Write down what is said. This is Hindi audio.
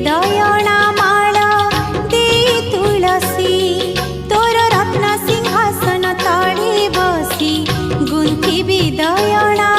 दयणा माळ देई तुळसी तोर रत्न सिंहासन तळे बसी गुंथिबी दयणा